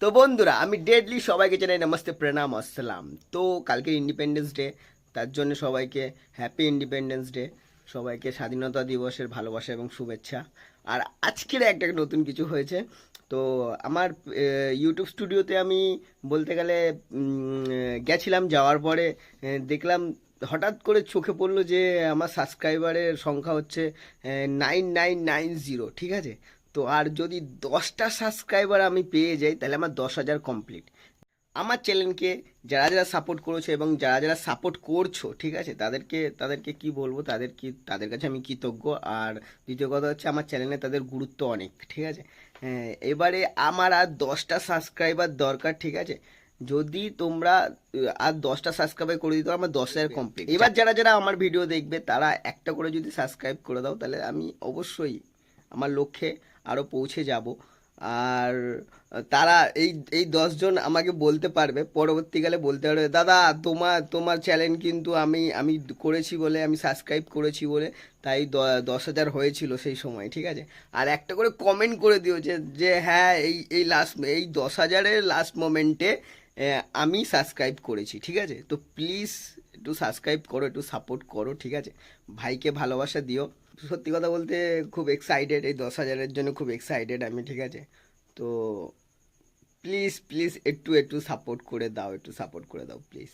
তো বন্ধুরা, আমি ডেডলি সবাইকে জানাই নমস্তে, প্রণাম, আসসালাম। তো কালকে ইন্ডিপেন্ডেন্স ডে, তার জন্য সবাইকে হ্যাপি ইন্ডিপেন্ডেন্স ডে, সবাইকে স্বাধীনতা দিবসের ভালোবাসা এবং শুভেচ্ছা। আর আজকের একটা নতুন কিছু হয়েছে। তো আমার ইউটিউব স্টুডিওতে আমি বলতে গেলে গেছিলাম, যাওয়ার পরে দেখলাম, হঠাৎ করে চোখে পড়লো যে আমার সাবস্ক্রাইবারের সংখ্যা হচ্ছে 9990, ঠিক আছে। তো আর যদি 10টা সাবস্ক্রাইবার আমি পেয়ে যাই তাহলে আমার 10,000 কমপ্লিট। আমার চ্যানেলকে যারা যারা সাপোর্ট করেছো এবং যারা যারা সাপোর্ট করছো, ঠিক আছে, তাদেরকে তাদেরকে কি বলবো, তাদের কাছে আমি কৃতজ্ঞ। আর দ্বিতীয় কথা হচ্ছে, আমার চ্যানেলে তাদের গুরুত্ব অনেক, ঠিক আছে। হ্যাঁ, এবারে আমার আর 10টা সাবস্ক্রাইবার দরকার, ঠিক আছে। যদি তোমরা আর 10টা সাবস্ক্রাইব করে দিতে পারো, আমার 10,000 কমপ্লিট। এবার যারা যারা আমার ভিডিও দেখবে তারা একটা করে যদি সাবস্ক্রাইব করে দাও, তাহলে আমি অবশ্যই আমার লক্ষ্যে আরও পৌঁছে যাব। আর তারা এই এই 10জন আমাকে বলতে পারবে, পরবর্তীকালে বলতে পারবে, দাদা তোমার তোমার চ্যানেল কিন্তু আমি আমি করেছি বলে, আমি সাবস্ক্রাইব করেছি বলে, তাই 10,000 হয়েছিল সেই সময়, ঠিক আছে। আর একটা করে কমেন্ট করে দিও যে যে হ্যাঁ, এই 10,000-এর লাস্ট মোমেন্টে আমি সাবস্ক্রাইব করেছি, ঠিক আছে। তো প্লিজ একটু সাবস্ক্রাইব করো, একটু সাপোর্ট করো, ঠিক আছে। ভাইকে ভালোবাসা দিও। সত্যি কথা বলতে খুব এক্সাইটেড, এই 10,000-এর জন্য খুব এক্সাইটেড আমি, ঠিক আছে। তো প্লিজ প্লিজ একটু একটু সাপোর্ট করে দাও, একটু সাপোর্ট করে দাও প্লিজ।